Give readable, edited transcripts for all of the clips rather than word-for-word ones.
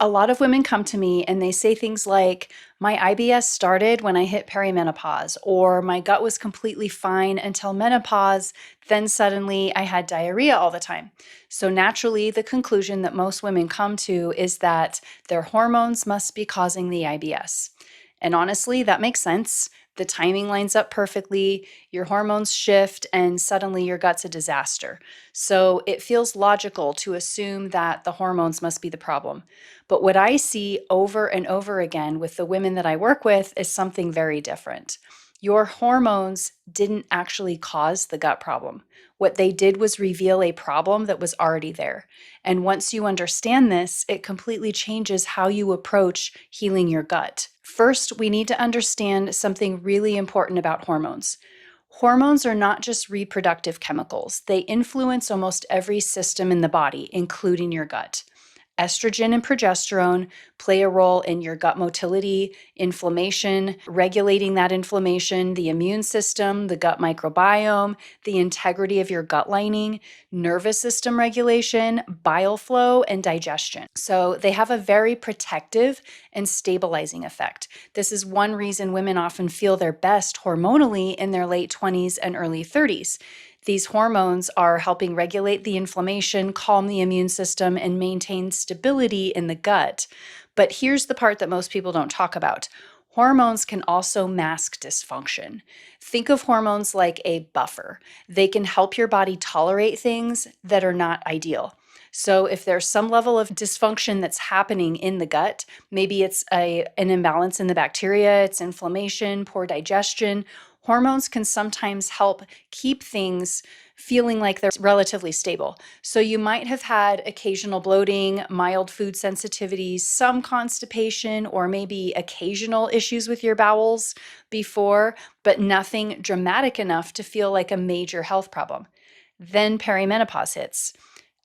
A lot of women come to me and they say things like, my IBS started when I hit perimenopause, or my gut was completely fine until menopause, then suddenly I had diarrhea all the time. So naturally, the conclusion that most women come to is that their hormones must be causing the IBS. And honestly, that makes sense. The timing lines up perfectly, your hormones shift, and suddenly your gut's a disaster. So it feels logical to assume that the hormones must be the problem. But what I see over and over again with the women that I work with is something very different. Your hormones didn't actually cause the gut problem. What they did was reveal a problem that was already there. And once you understand this, it completely changes how you approach healing your gut. First, we need to understand something really important about hormones. Hormones are not just reproductive chemicals. They influence almost every system in the body, including your gut. Estrogen and progesterone play a role in your gut motility, inflammation, regulating that inflammation, the immune system, the gut microbiome, the integrity of your gut lining, nervous system regulation, bile flow, and digestion. So they have a very protective and stabilizing effect. This is one reason women often feel their best hormonally in their late 20s and early 30s. These hormones are helping regulate the inflammation, calm the immune system, and maintain stability in the gut. But here's the part that most people don't talk about. Hormones can also mask dysfunction. Think of hormones like a buffer. They can help your body tolerate things that are not ideal. So if there's some level of dysfunction that's happening in the gut, maybe it's an imbalance in the bacteria, it's inflammation, poor digestion, hormones can sometimes help keep things feeling like they're relatively stable. So you might have had occasional bloating, mild food sensitivities, some constipation, or maybe occasional issues with your bowels before, but nothing dramatic enough to feel like a major health problem. Then perimenopause hits.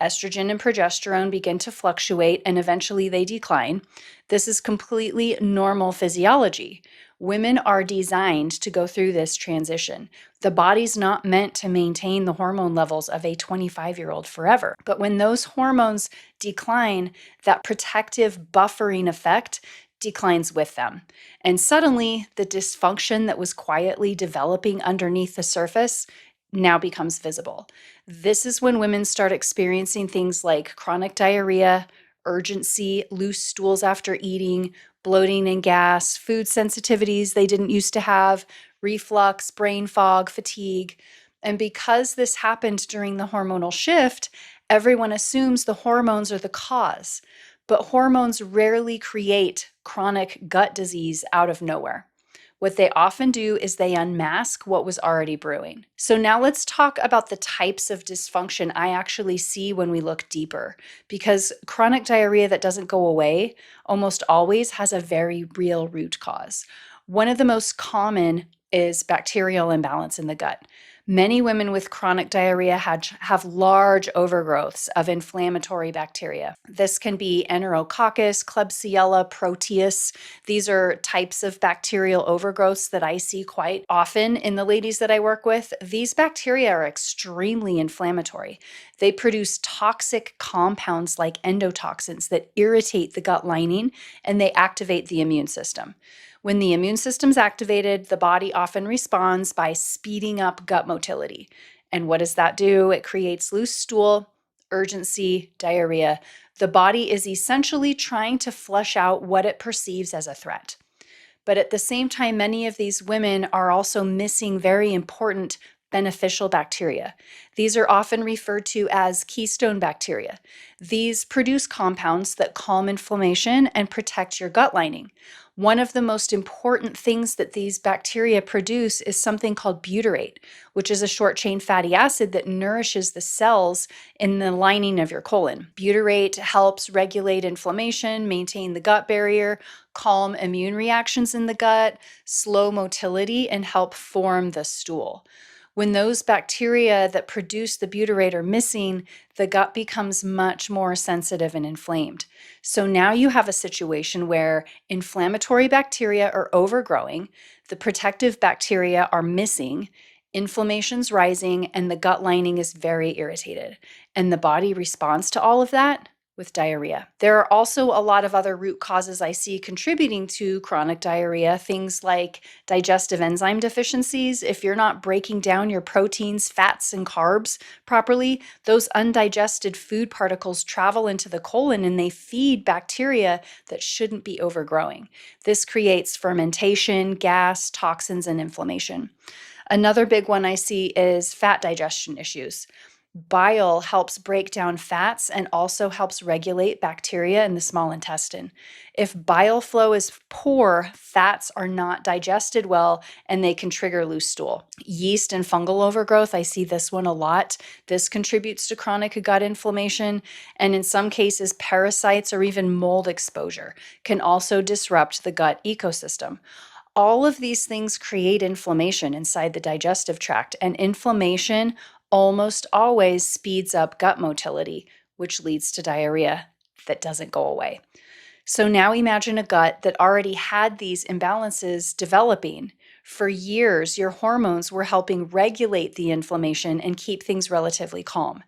Estrogen and progesterone begin to fluctuate and eventually they decline. This is completely normal physiology. Women are designed to go through this transition. The body's not meant to maintain the hormone levels of a 25-year-old forever. But when those hormones decline, that protective buffering effect declines with them. And suddenly, the dysfunction that was quietly developing underneath the surface now becomes visible. This is when women start experiencing things like chronic diarrhea, urgency, loose stools after eating, bloating and gas, food sensitivities they didn't used to have, reflux, brain fog, fatigue. And because this happened during the hormonal shift, everyone assumes the hormones are the cause. But hormones rarely create chronic gut disease out of nowhere. What they often do is they unmask what was already brewing. So now let's talk about the types of dysfunction I actually see when we look deeper, because chronic diarrhea that doesn't go away almost always has a very real root cause. One of the most common is bacterial imbalance in the gut. Many women with chronic diarrhea have large overgrowths of inflammatory bacteria. This can be Enterococcus, Klebsiella, Proteus. These are types of bacterial overgrowths that I see quite often in the ladies that I work with. These bacteria are extremely inflammatory. They produce toxic compounds like endotoxins that irritate the gut lining and they activate the immune system. When the immune system's activated, the body often responds by speeding up gut motility. And what does that do? It creates loose stool, urgency, diarrhea. The body is essentially trying to flush out what it perceives as a threat. But at the same time, many of these women are also missing very important beneficial bacteria. These are often referred to as keystone bacteria. These produce compounds that calm inflammation and protect your gut lining. One of the most important things that these bacteria produce is something called butyrate, which is a short-chain fatty acid that nourishes the cells in the lining of your colon. Butyrate helps regulate inflammation, maintain the gut barrier, calm immune reactions in the gut, slow motility, and help form the stool. When those bacteria that produce the butyrate are missing, the gut becomes much more sensitive and inflamed. So now you have a situation where inflammatory bacteria are overgrowing, the protective bacteria are missing, inflammation's rising, and the gut lining is very irritated. And the body responds to all of that with diarrhea. There are also a lot of other root causes I see contributing to chronic diarrhea, things like digestive enzyme deficiencies. If you're not breaking down your proteins, fats, and carbs properly, those undigested food particles travel into the colon and they feed bacteria that shouldn't be overgrowing. This creates fermentation, gas, toxins, and inflammation. Another big one I see is fat digestion issues. Bile helps break down fats and also helps regulate bacteria in the small intestine. If bile flow is poor, fats are not digested well and they can trigger loose stool. Yeast and fungal overgrowth, I see this one a lot. This contributes to chronic gut inflammation, and in some cases, parasites or even mold exposure can also disrupt the gut ecosystem. All of these things create inflammation inside the digestive tract, and inflammation almost always speeds up gut motility, which leads to diarrhea that doesn't go away. So now imagine a gut that already had these imbalances developing. For years, your hormones were helping regulate the inflammation and keep things relatively calm.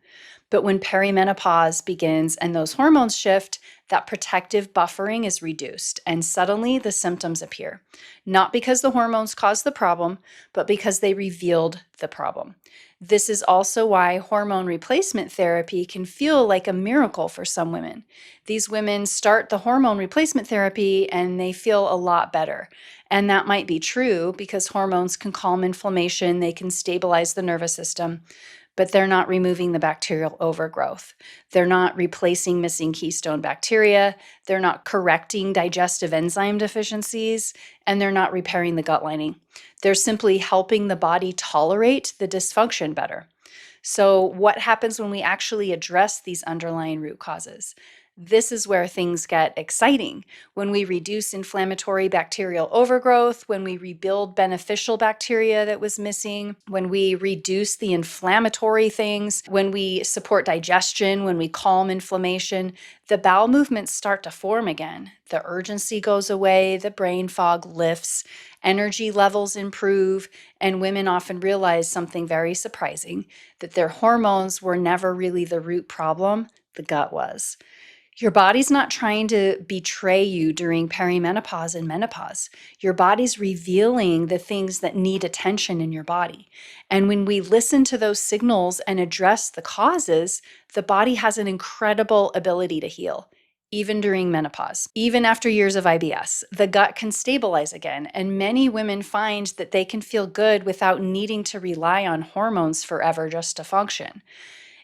But when perimenopause begins and those hormones shift, that protective buffering is reduced, and suddenly the symptoms appear. Not because the hormones caused the problem, but because they revealed the problem. This is also why hormone replacement therapy can feel like a miracle for some women. These women start the hormone replacement therapy and they feel a lot better. And that might be true because hormones can calm inflammation, they can stabilize the nervous system, but they're not removing the bacterial overgrowth. They're not replacing missing keystone bacteria. They're not correcting digestive enzyme deficiencies, and they're not repairing the gut lining. They're simply helping the body tolerate the dysfunction better. So what happens when we actually address these underlying root causes? This is where things get exciting. When we reduce inflammatory bacterial overgrowth, when we rebuild beneficial bacteria that was missing, when we reduce the inflammatory things, when we support digestion, when we calm inflammation, the bowel movements start to form again. The urgency goes away, the brain fog lifts, energy levels improve, and women often realize something very surprising, that their hormones were never really the root problem, the gut was. Your body's not trying to betray you during perimenopause and menopause. Your body's revealing the things that need attention in your body. And when we listen to those signals and address the causes, the body has an incredible ability to heal, even during menopause. Even after years of IBS, the gut can stabilize again, and many women find that they can feel good without needing to rely on hormones forever just to function.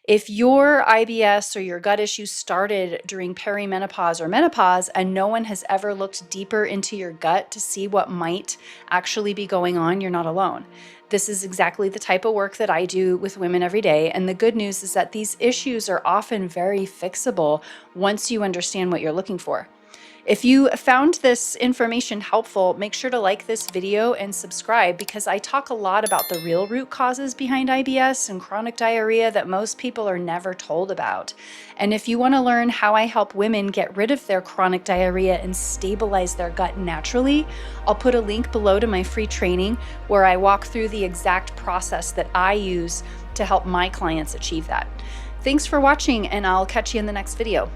If your IBS or your gut issues started during perimenopause or menopause and no one has ever looked deeper into your gut to see what might actually be going on, you're not alone. This is exactly the type of work that I do with women every day. And the good news is that these issues are often very fixable once you understand what you're looking for. If you found this information helpful, make sure to like this video and subscribe, because I talk a lot about the real root causes behind IBS and chronic diarrhea that most people are never told about. And if you want to learn how I help women get rid of their chronic diarrhea and stabilize their gut naturally, I'll put a link below to my free training where I walk through the exact process that I use to help my clients achieve that. Thanks for watching, and I'll catch you in the next video.